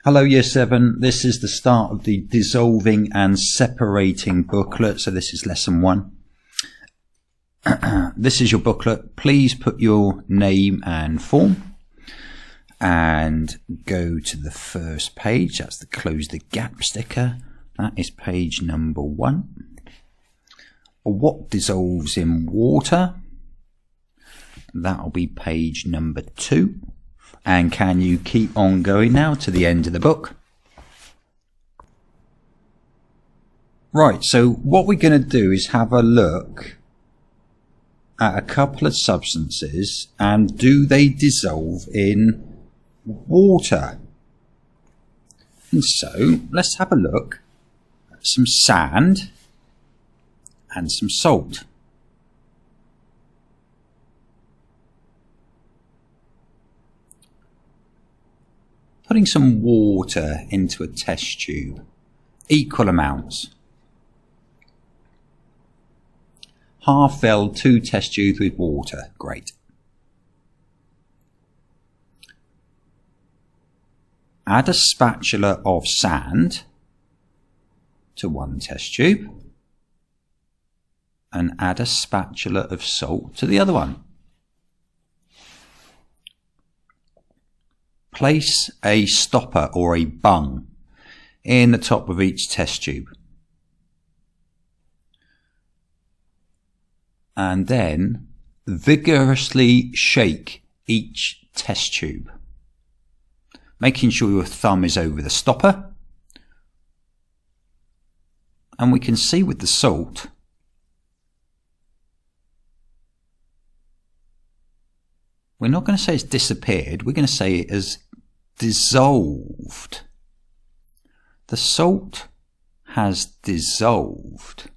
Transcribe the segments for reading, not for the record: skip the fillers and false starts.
Hello Year 7, this is the start of the dissolving and separating booklet, so this is lesson 1. This is your booklet. Please put your name and form and go to the first page. That's the close the gap sticker. That is page number 1. What dissolves in water? That'll be page number 2. And can you keep on going now to the end of the book? Right, so what we're going to do is have a look at a couple of substances and do they dissolve in water? And so let's have a look at some sand and some salt. Putting some water into a test tube, equal amounts. Half filled 2 test tubes with water, great. Add a spatula of sand to 1 test tube and add a spatula of salt to the other one. Place a stopper or a bung in the top of each test tube. And then vigorously shake each test tube, making sure your thumb is over the stopper. And we can see with the salt, we're not going to say it's disappeared, we're going to say it has dissolved. The salt has dissolved.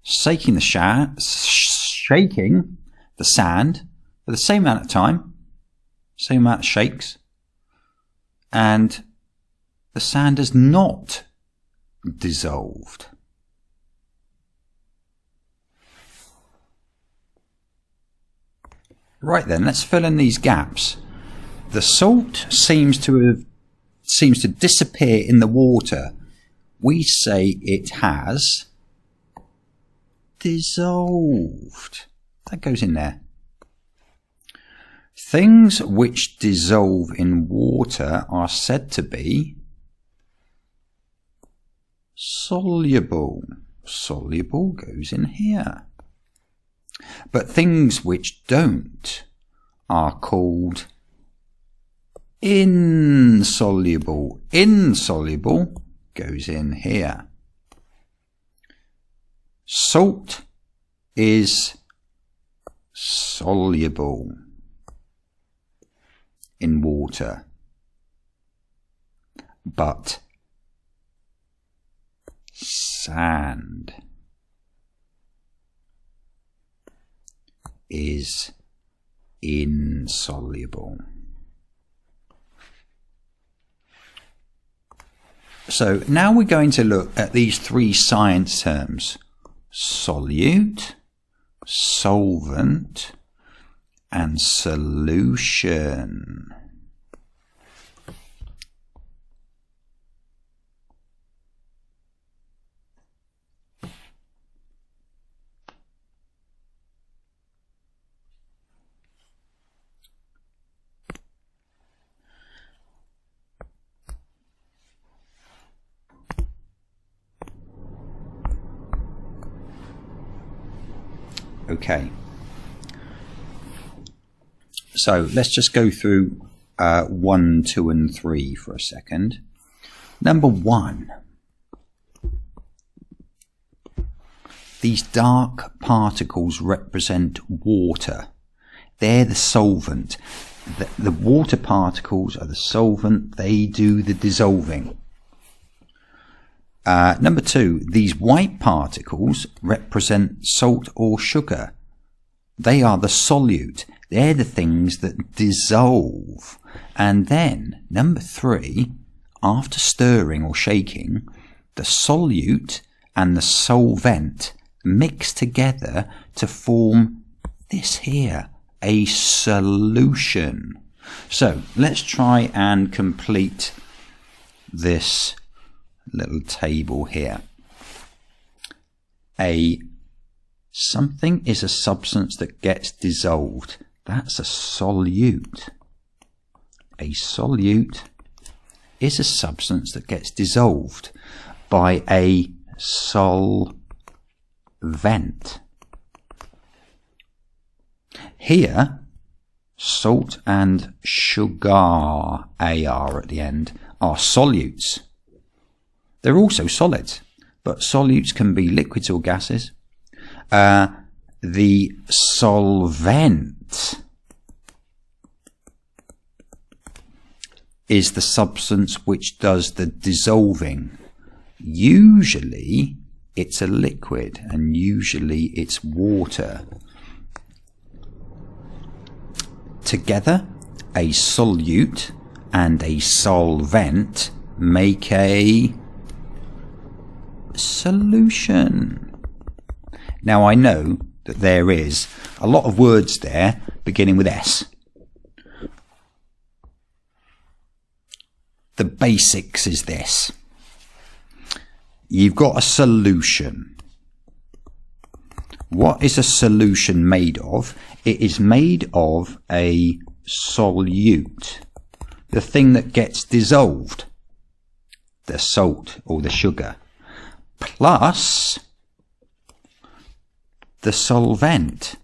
Shaking the sand for the same amount of time, same amount of shakes, and the sand has not dissolved. Right then, let's fill in these gaps. The salt seems to disappear in the water. We say it has dissolved. That goes in there. Things which dissolve in water are said to be soluble. Soluble goes in here. But things which don't are called insoluble. Insoluble goes in here. Salt is soluble in water, but sand is insoluble. So now we're going to look at these 3 science terms: solute, solvent, and solution. Okay, so let's just go through 1, 2 and 3 for a second. Number 1, these dark particles represent water. They're the solvent. The water particles are the solvent. They do the dissolving. Number 2, these white particles represent salt or sugar. They are the solute. They're the things that dissolve. And then, number 3, after stirring or shaking, the solute and the solvent mix together to form this here, a solution. So let's try and complete this little table here. Something is a substance that gets dissolved. That's a solute. A solute is a substance that gets dissolved by a solvent. Here, salt and sugar, AR at the end, are solutes. They're also solids, but solutes can be liquids or gases. The solvent is the substance which does the dissolving. Usually it's a liquid and usually it's water. Together, a solute and a solvent make a solution. Now I know that there is a lot of words there beginning with S. The basics is this. You've got a solution. What is a solution made of? It is made of a solute, the thing that gets dissolved, the salt or the sugar, plus the solvent,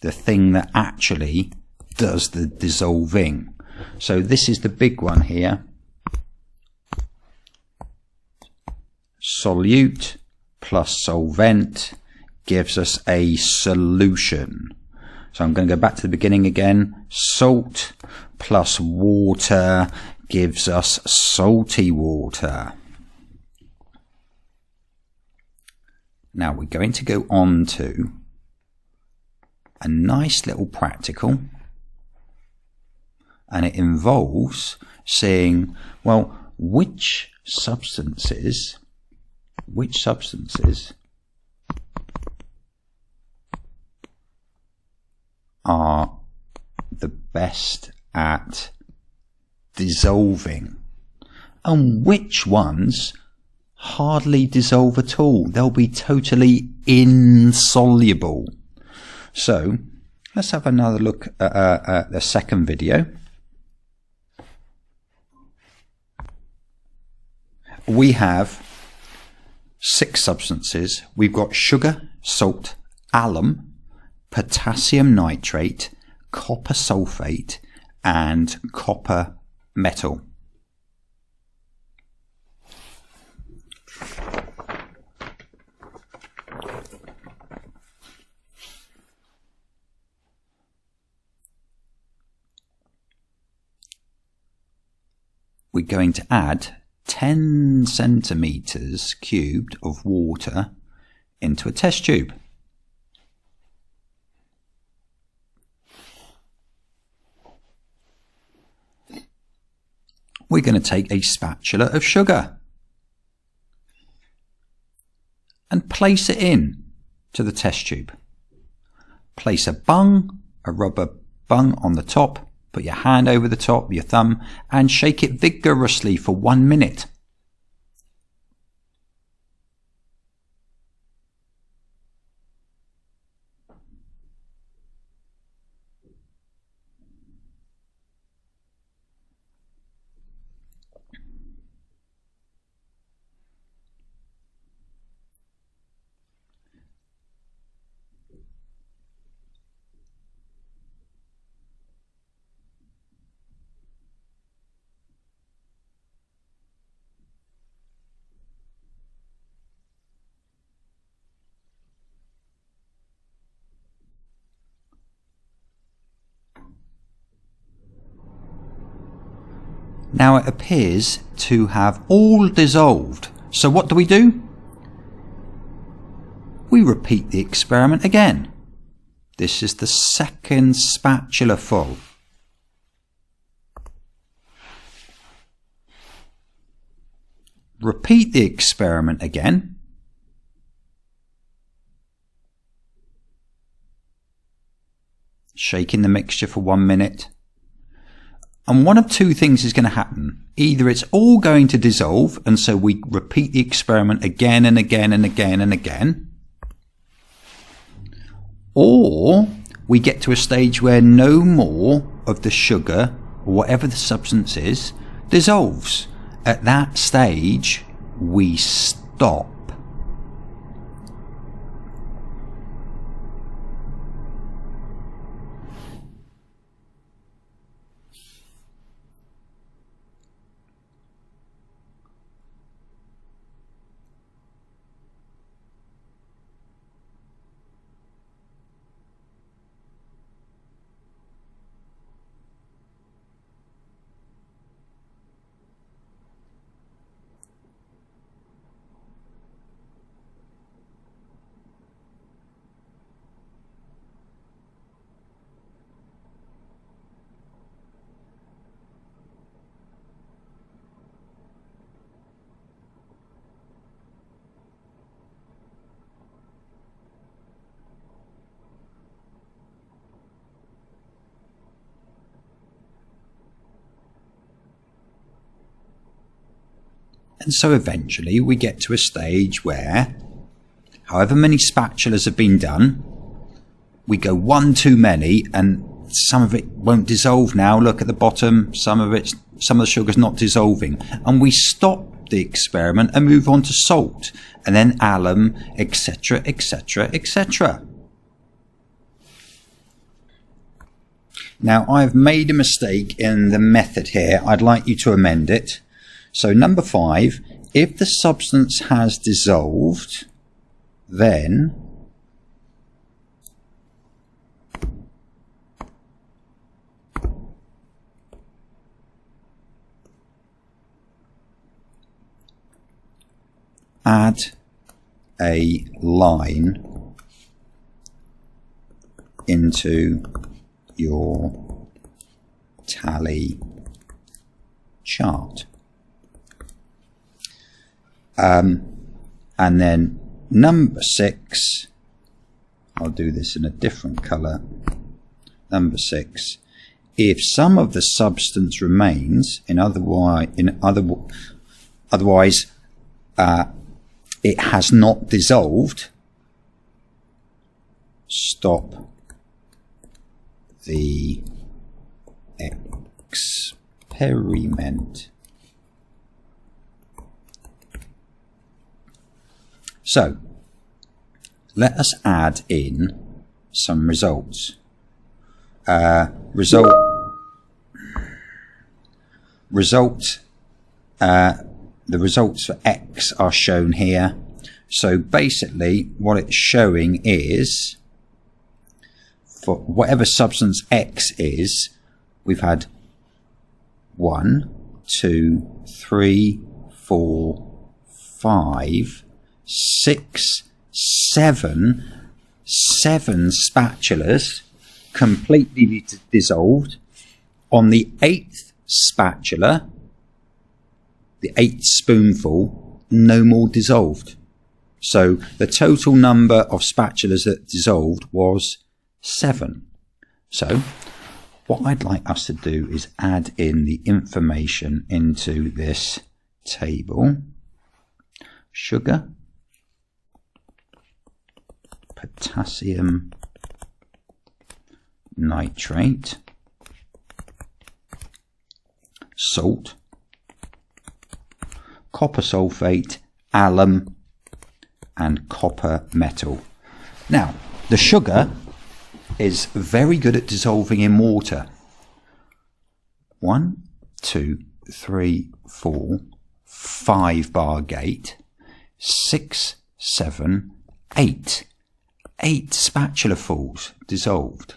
the thing that actually does the dissolving. So this is the big one here. Solute plus solvent gives us a solution. So I'm going to go back to the beginning again. Salt plus water gives us salty water. Now we're going to go on to a nice little practical, and it involves seeing, well, which substances are the best at dissolving and which ones hardly dissolve at all. They'll be totally insoluble. So let's have another look at the second video. We have 6 substances. We've got sugar, salt, alum, potassium nitrate, copper sulfate, and copper metal. We're going to add 10 centimeters cubed of water into a test tube. We're going to take a spatula of sugar and place it in to the test tube. Place a rubber bung on the top. Put your hand over the top, your thumb, and shake it vigorously for 1 minute. Now it appears to have all dissolved. So what do? We repeat the experiment again. This is the second spatula full. Repeat the experiment again. shaking the mixture for 1 minute. And one of two things is going to happen. Either it's all going to dissolve, and so we repeat the experiment again and again and again and again, or we get to a stage where no more of the sugar, or whatever the substance is, dissolves. At that stage, we stop. And so eventually we get to a stage where, however many spatulas have been done, we go one too many, and some of it won't dissolve now. Look at the bottom, some of the sugar's not dissolving. And we stop the experiment and move on to salt, and then alum, etc., etc., etc. Now, I've made a mistake in the method here. I'd like you to amend it. So number 5, if the substance has dissolved, then add a line into your tally chart. And then number 6, I'll do this in a different colour. Number 6, if some of the substance remains, otherwise it has not dissolved, stop the experiment. So, let us add in some results. The results for X are shown here. So basically what it's showing is, for whatever substance X is, we've had 1, 2, 3, 4, 5, 6, 7 spatulas completely dissolved. On the 8th spatula, the 8th spoonful, no more dissolved. So the total number of spatulas that dissolved was 7. So what I'd like us to do is add in the information into this table. Sugar, potassium nitrate, salt, copper sulfate, alum, and copper metal. Now, the sugar is very good at dissolving in water. 1, 2, 3, 4, 5 bar gate, 6, 7, 8. 8 spatulafuls dissolved.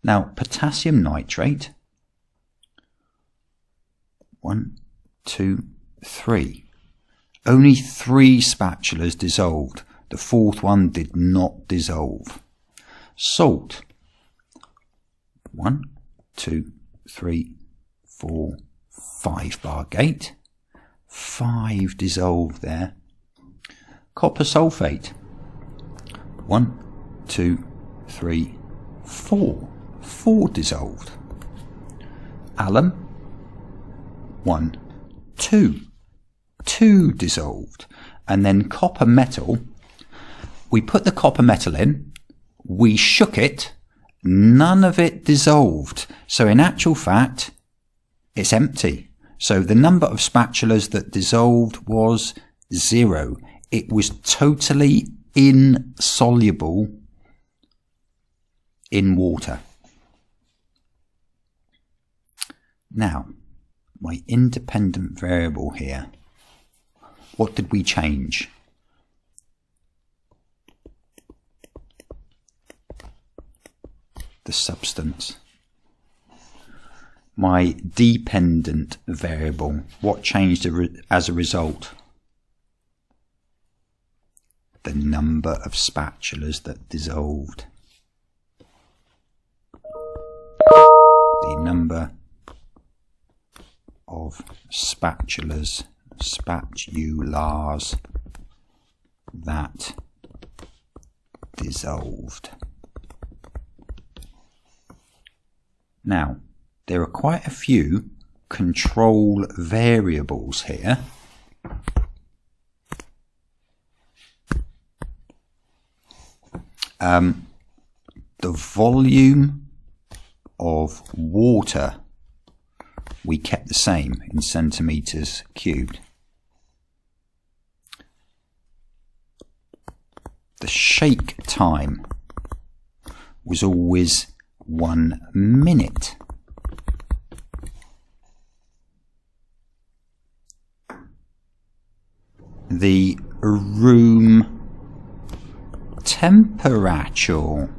Now, potassium nitrate, 1, 2, 3. Only 3 spatulas dissolved. The 4th one did not dissolve. Salt, 1, 2, 3, 4, 5 bar gate. 5 dissolved there. Copper sulfate, 1, 2, 3, 4. 4 dissolved. Alum, 1, 2, 2 dissolved. And then copper metal, we put the copper metal in, we shook it, none of it dissolved. So in actual fact, it's empty. So the number of spatulas that dissolved was 0. It was totally insoluble in water. Now, my independent variable here, what did we change? The substance. My dependent variable, what changed as a result? The number of spatulas that dissolved. The number of spatulas that dissolved. Now, there are quite a few control variables here. The volume of water we kept the same in centimetres cubed. The shake time was always 1 minute. The room temperature